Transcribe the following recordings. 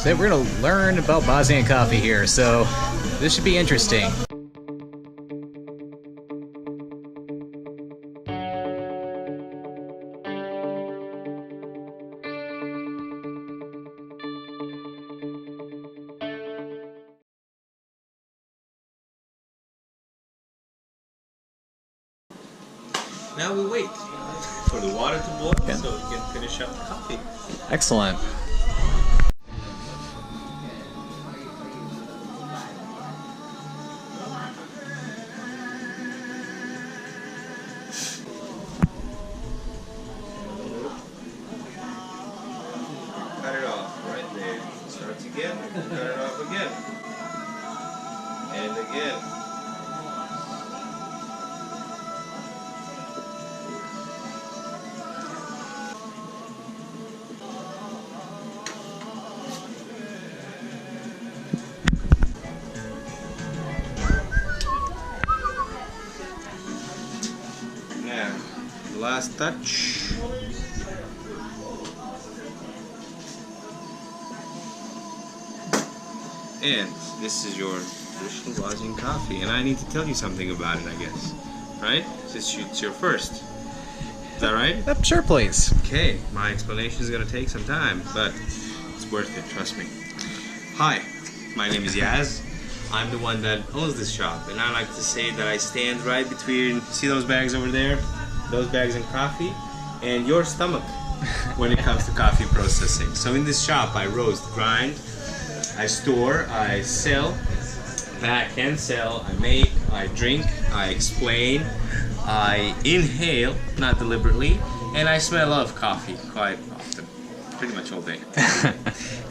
We're going to learn about Bosnian coffee here, so this should be interesting. Now we wait for the water to boil so we can finish up the coffee. Excellent. Cut it off right there. Starts again, cut it off again. And again. Now, last touch. And this is your traditional Bosnian coffee, and I need to tell you something about it, I guess. Right? Since it's your first. Is that right? Yep, sure, please. Okay, my explanation is going to take some time, but it's worth it, trust me. Hi, my name is Yaz. I'm the one that owns this shop, and I like to say that I stand right between, see those bags over there? Those bags and coffee, and your stomach when it comes to coffee processing. So in this shop, I roast, grind, I store, I sell, pack and sell, I make, I drink, I explain, I inhale, not deliberately, and I smell of coffee quite often, pretty much all day.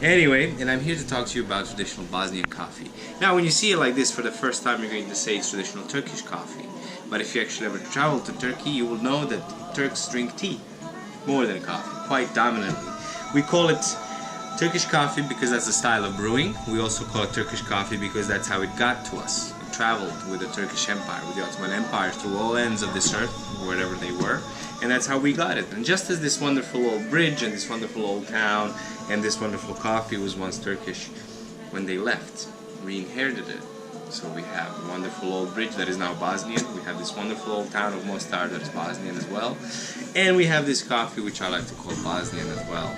Anyway, and I'm here to talk to you about traditional Bosnian coffee. Now, when you see it like this for the first time, you're going to say it's traditional Turkish coffee. But if you actually ever travel to Turkey, you will know that Turks drink tea more than coffee, quite dominantly. We call it Turkish coffee because that's the style of brewing. We also call it Turkish coffee because that's how it got to us. It traveled with the Turkish Empire, with the Ottoman Empire, through all ends of this earth, wherever they were. And that's how we got it. And just as this wonderful old bridge and this wonderful old town and this wonderful coffee was once Turkish, when they left, we inherited it. So we have a wonderful old bridge that is now Bosnian. We have this wonderful old town of Mostar that is Bosnian as well. And we have this coffee which I like to call Bosnian as well.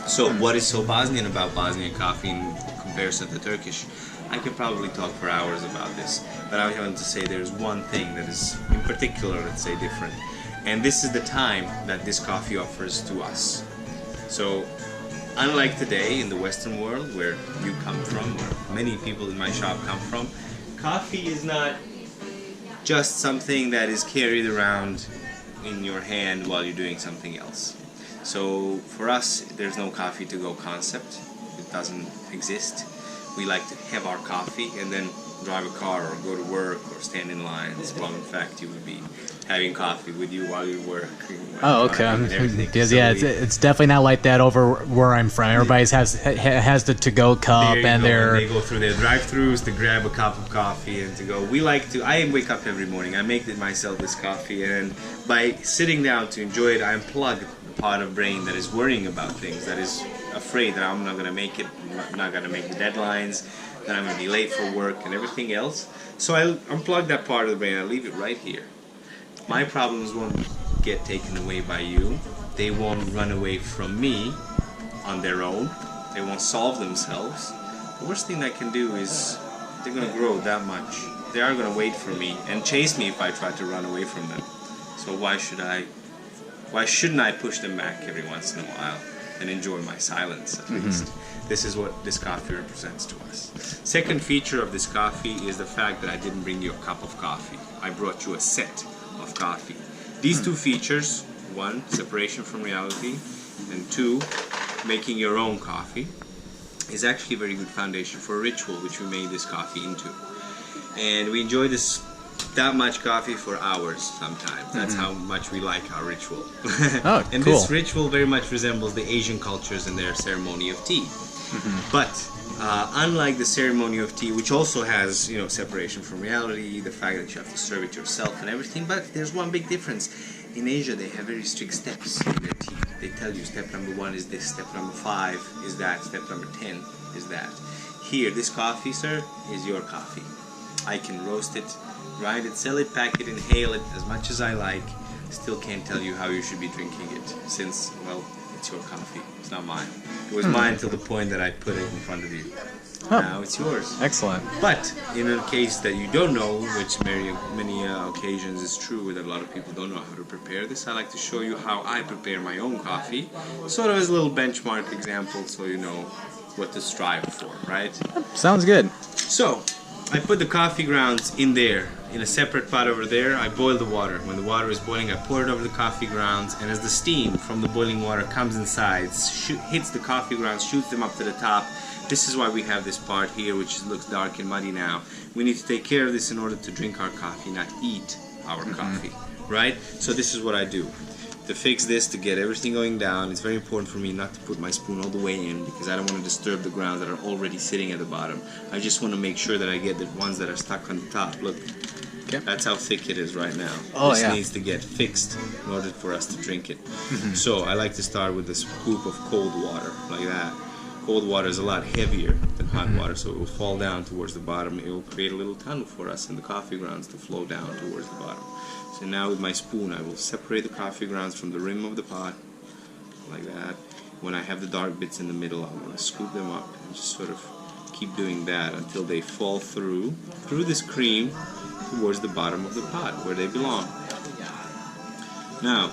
So what is so Bosnian about Bosnian coffee in comparison to Turkish? I could probably talk for hours about this, but I want to say there's one thing that is in particular, let's say, different. And this is the time that this coffee offers to us. So unlike today in the Western world where you come from, where many people in my shop come from, coffee is not just something that is carried around in your hand while you're doing something else. So for us, there's no coffee to go concept. It doesn't exist. We like to have our coffee and then drive a car or go to work or stand in lines. Well, in fact, you would be having coffee with you while you work. Oh, okay. Because yeah, it's definitely not like that over where I'm from. Everybody has the to-go cup, and they go through their drive-throughs to grab a cup of coffee and to go. We like to. I wake up every morning. I make myself this coffee, and by sitting down to enjoy it, I unplug the part of brain that is worrying about things, that is afraid that I'm not going to make it, I'm not going to make the deadlines, that I'm going to be late for work and everything else. So I unplug that part of the brain. I leave it right here. My problems won't get taken away by you. They won't run away from me on their own. They won't solve themselves. The worst thing I can do is they're going to grow that much. They are going to wait for me and chase me if I try to run away from them. So why shouldn't I push them back every once in a while and enjoy my silence at least? This is what this coffee represents to us. Second feature of this coffee is the fact that I didn't bring you a cup of coffee. I brought you a set of coffee. These two features, one, separation from reality, and two, making your own coffee, is actually a very good foundation for a ritual which we made this coffee into. And we enjoy that much coffee for hours sometimes. That's how much we like our ritual. Oh, and cool. this ritual very much resembles the Asian cultures and their ceremony of tea. But unlike the ceremony of tea, which also has, separation from reality, the fact that you have to serve it yourself and everything, but there's one big difference. in Asia they have very strict steps in their tea. They tell you step number 1 is this, step number 5 is that, step number 10 is that. Here, this coffee, sir, is your coffee. I can roast it, grind it, sell it, pack it, inhale it as much as I like. Still can't tell you how you should be drinking it, since, well, it's your coffee. It's not mine. It was mine till the point that I put it in front of you. Oh. Now it's yours. Excellent. But in a case that you don't know, which many occasions is true that a lot of people don't know how to prepare this, I like to show you how I prepare my own coffee, sort of as a little benchmark example, so you know what to strive for, right? Sounds good. So, I put the coffee grounds in there, in a separate pot over there. I boil the water. When the water is boiling, I pour it over the coffee grounds, and as the steam from the boiling water comes inside, hits the coffee grounds, shoots them up to the top. This is why we have this part here, which looks dark and muddy now. We need to take care of this in order to drink our coffee, not eat our coffee, right? So this is what I do. To fix this, to get everything going down, it's very important for me not to put my spoon all the way in because I don't want to disturb the grounds that are already sitting at the bottom. I just want to make sure that I get the ones that are stuck on the top. Look, that's how thick it is right now. This needs to get fixed in order for us to drink it. So I like to start with a scoop of cold water, like that. Cold water is a lot heavier than hot water, so it will fall down towards the bottom. It will create a little tunnel for us in the coffee grounds to flow down towards the bottom. So now with my spoon I will separate the coffee grounds from the rim of the pot, like that. When I have the dark bits in the middle, I'm going to scoop them up and just sort of keep doing that until they fall through this cream towards the bottom of the pot where they belong. Now,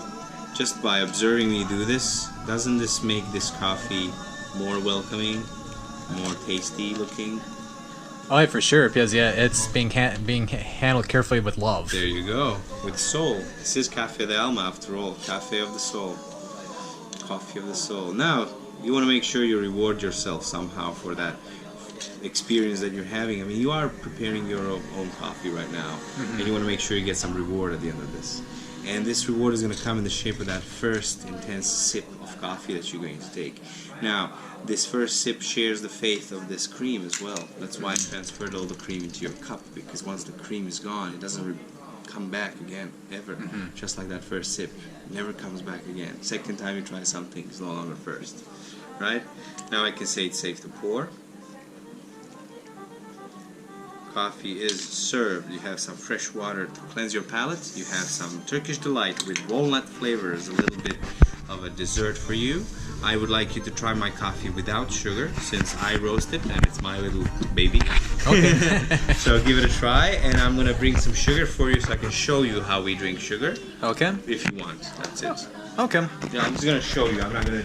just by observing me do this, doesn't this make this coffee more welcoming, more tasty looking? Oh, yeah, for sure, because it's being handled carefully with love. There you go, with soul. This is Cafe de Alma after all, Cafe of the Soul, Coffee of the Soul. Now, you want to make sure you reward yourself somehow for that experience that you're having. I mean, you are preparing your own coffee right now, and you want to make sure you get some reward at the end of this. And this reward is going to come in the shape of that first intense sip of coffee that you're going to take. Now, this first sip shares the fate of this cream as well. That's why I transferred all the cream into your cup, because once the cream is gone, it doesn't come back again, ever. Just like that first sip. It never comes back again. Second time you try something, it's no longer first. Right? Now I can say it's safe to pour. Coffee is served. You have some fresh water to cleanse your palate. You have some Turkish delight with walnut flavors, a little bit of a dessert for you. I would like you to try my coffee without sugar, since I roast it and it's my little baby. Okay. So give it a try, and I'm gonna bring some sugar for you so I can show you how we drink sugar. Okay. If you want, that's it. Okay. Yeah, I'm just gonna show you. I'm not gonna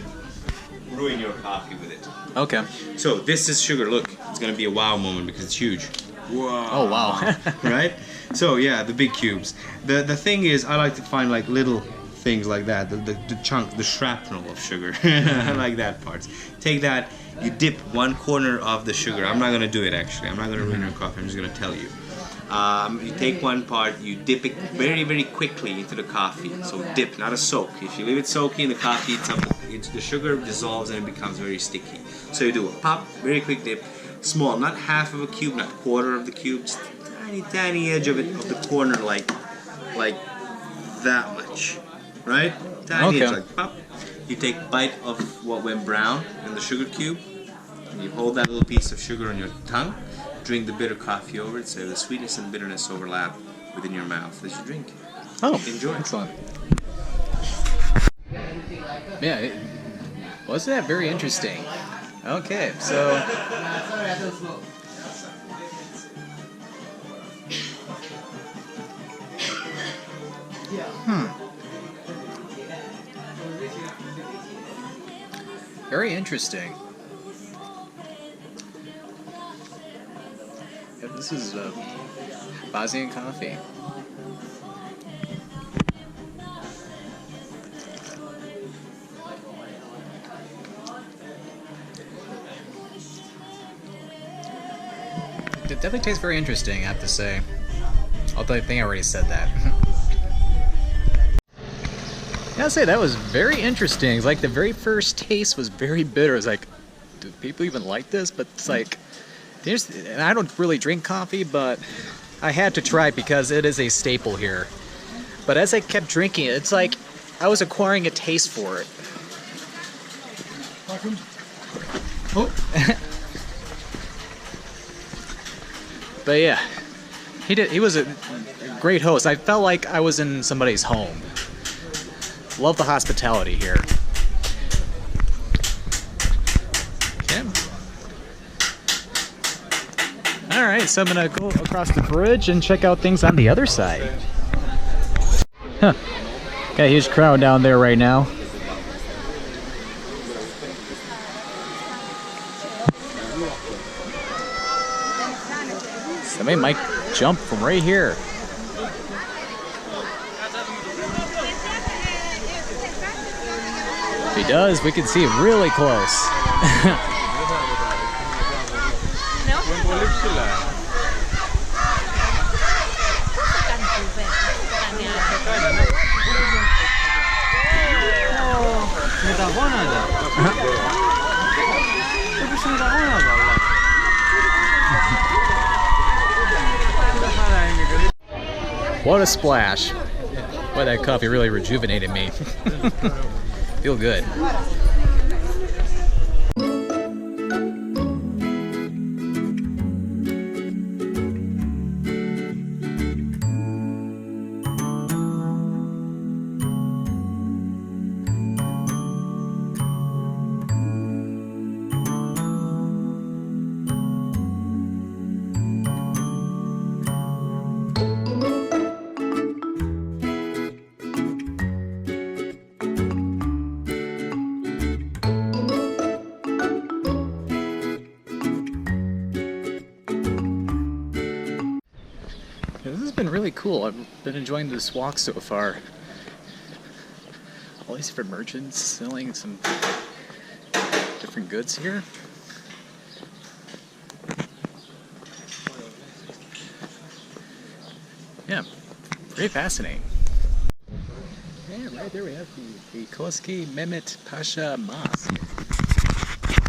ruin your coffee with it. Okay. So this is sugar. Look, it's gonna be a wow moment because it's huge. Wow. Oh, wow. Right? So yeah, the big cubes. The thing is, I like to find like little things like that, the chunk, the shrapnel of sugar. I like that part. Take that, you dip one corner of the sugar. I'm not gonna do it actually. I'm not gonna ruin your coffee. I'm just gonna tell you. You take one part, you dip it very, very quickly into the coffee. So dip, not a soak. If you leave it soaking in the coffee, the sugar dissolves and it becomes very sticky. So you do a pop, very quick dip, small, not half of a cube, not quarter of the cube, just tiny, tiny edge of it, of the corner, like that much, right? Tiny edge, like pop. You take a bite of what went brown in the sugar cube, and you hold that little piece of sugar on your tongue, drink the bitter coffee over it, so the sweetness and bitterness overlap within your mouth as you drink. Oh, enjoy. Excellent. Yeah, wasn't that very interesting? Okay, so very interesting. Yeah, this is Bosnian coffee. It definitely tastes very interesting, I have to say. Although I think I already said that. I gotta say, that was very interesting. It's like the very first taste was very bitter. It's like, do people even like this? But it's like, and I don't really drink coffee, but I had to try it because it is a staple here. But as I kept drinking it, it's like I was acquiring a taste for it. Oh. But yeah, he was a great host. I felt like I was in somebody's home. Love the hospitality here. Okay. Alright, so I'm gonna go across the bridge and check out things on the other side. Huh. Got a huge crowd down there right now. Somebody might jump from right here. If he does, we can see it really close. What a splash. Boy, that coffee really rejuvenated me. Feel good. This has been really cool. I've been enjoying this walk so far. All these different merchants selling some different goods here. Yeah, very fascinating. Yeah, right there we have the Koski Mehmet Pasha Mosque.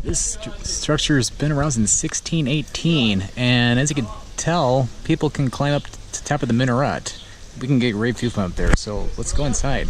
This structure has been around since 1618, and as you can tell, people can climb up to the top of the minaret. We can get a great view from up there, so let's go inside.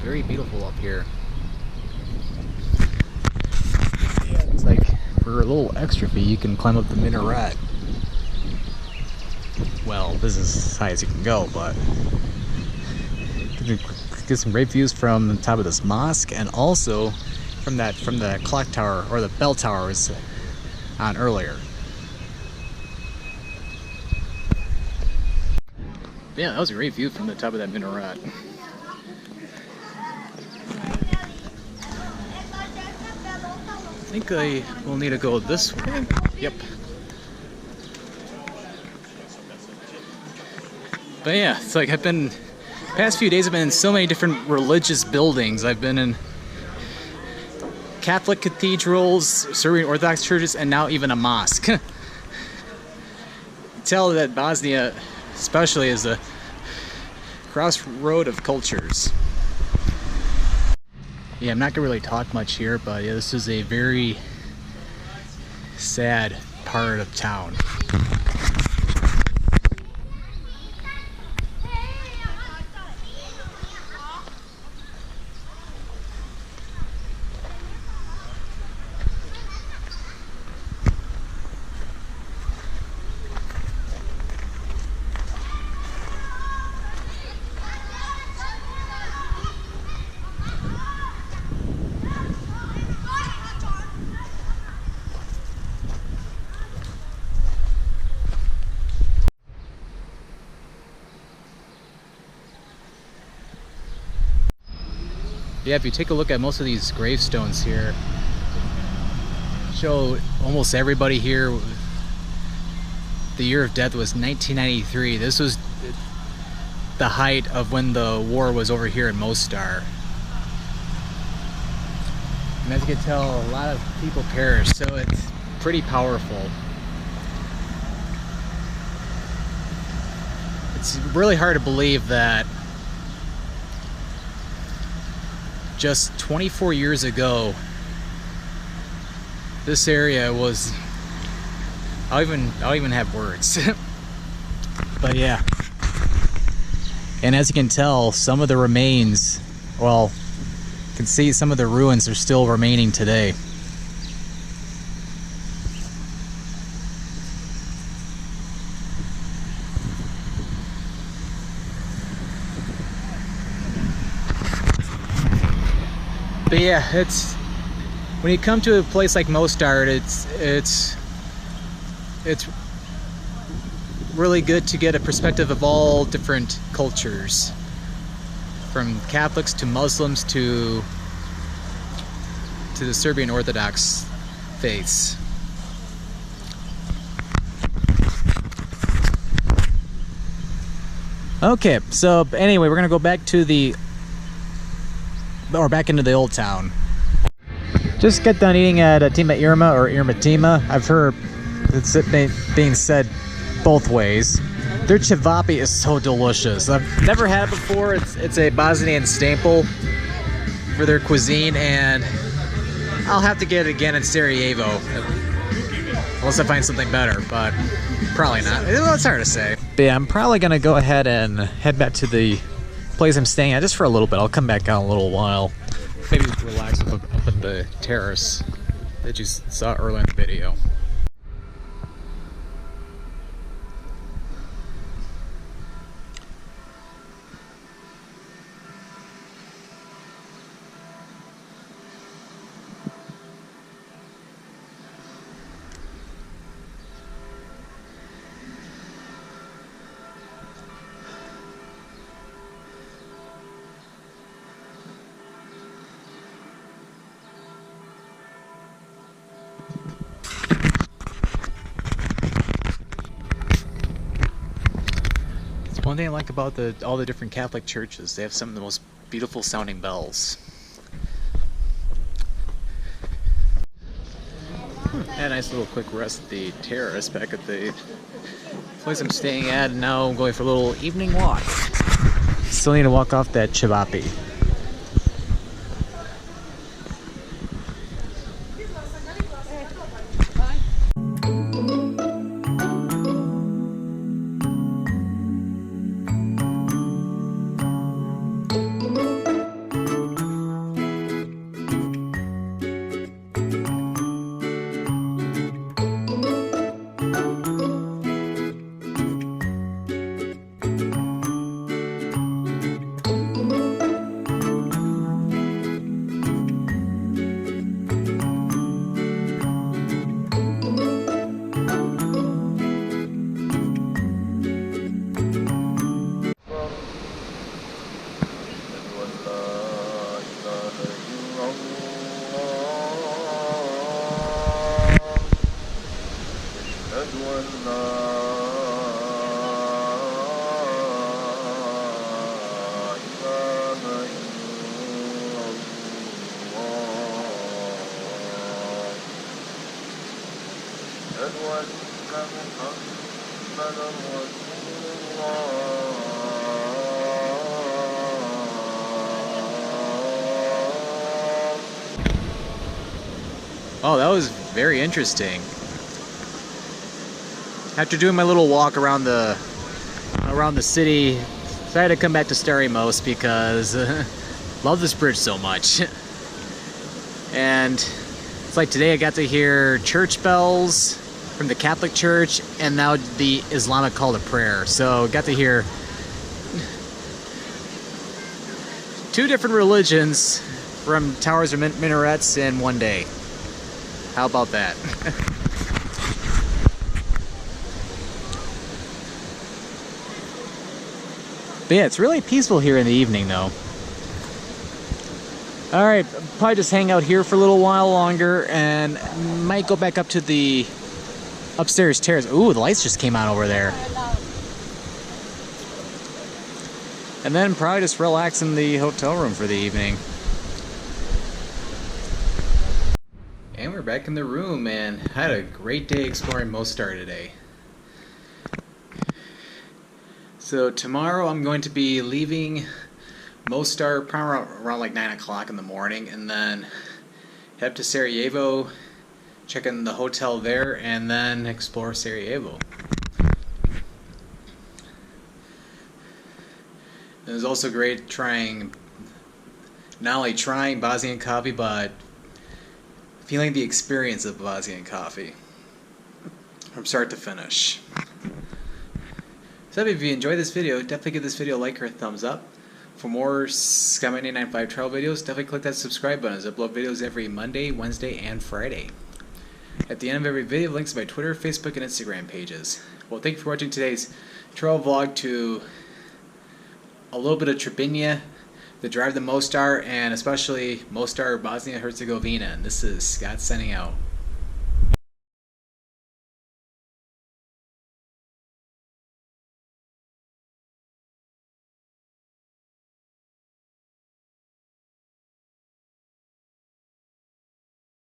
Very beautiful up here. Yeah, it's like for a little extra fee you can climb up the minaret. Well, this is as high as you can go, but you can get some great views from the top of this mosque, and also from the clock tower, or the bell tower I was on earlier. Yeah, that was a great view from the top of that minaret. I think I will need to go this way. Yep. But yeah, it's like past few days I've been in so many different religious buildings. I've been in Catholic cathedrals, Serbian Orthodox churches, and now even a mosque. You tell that Bosnia especially is a crossroad of cultures. Yeah, I'm not gonna really talk much here, but yeah, this is a very sad part of town. Yeah, if you take a look at most of these gravestones here, show almost everybody here. The year of death was 1993. This was the height of when the war was over here in Mostar. And as you can tell, a lot of people perished, so it's pretty powerful. It's really hard to believe that just 24 years ago, this area was, I don't even have words. But yeah. And as you can tell, some of the remains, well, you can see some of the ruins are still remaining today. But yeah, it's when you come to a place like Mostar, it's really good to get a perspective of all different cultures, from Catholics to Muslims to the Serbian Orthodox faiths. Okay, so anyway, we're gonna go back to back into the old town. Just got done eating at Tima Irma or Irma Tima. I've heard it's being said both ways. Their cevapi is so delicious. I've never had it before. It's a Bosnian staple for their cuisine, and I'll have to get it again in Sarajevo, unless I find something better, but probably not. Well, it's hard to say. But yeah, I'm probably gonna go ahead and head back to the place I'm staying at just for a little bit. I'll come back out in a little while. Maybe relax up at the terrace that you saw earlier in the video. One thing I like about all the different Catholic churches, they have some of the most beautiful sounding bells. Had a nice little quick rest at the terrace back at the place I'm staying at, and now I'm going for a little evening walk. Still need to walk off that cevapi. Oh, that was very interesting. After doing my little walk around the city, decided to come back to Stari Most because love this bridge so much. And it's like today I got to hear church bells from the Catholic Church and now the Islamic call to prayer. So got to hear two different religions from towers or minarets in one day. How about that? But yeah, it's really peaceful here in the evening though. Alright, probably just hang out here for a little while longer and might go back up to the upstairs terrace. Ooh, the lights just came on over there. And then probably just relax in the hotel room for the evening. And we're back in the room, and I had a great day exploring Mostar today. So tomorrow I'm going to be leaving Mostar probably around like 9 o'clock in the morning, and then head up to Sarajevo, check in the hotel there, and then explore Sarajevo. It was also great trying, not only trying Bosnian coffee, but feeling the experience of Bosnian coffee from start to finish. So if you enjoyed this video, definitely give this video a like or a thumbs up. For more Scott 995 travel videos, definitely click that subscribe button. I upload videos every Monday, Wednesday, and Friday. At the end of every video, links to my Twitter, Facebook, and Instagram pages. Well, thank you for watching today's travel vlog to a little bit of Trebinje, the drive to Mostar, and especially Mostar, Bosnia Herzegovina. And this is Scott signing out.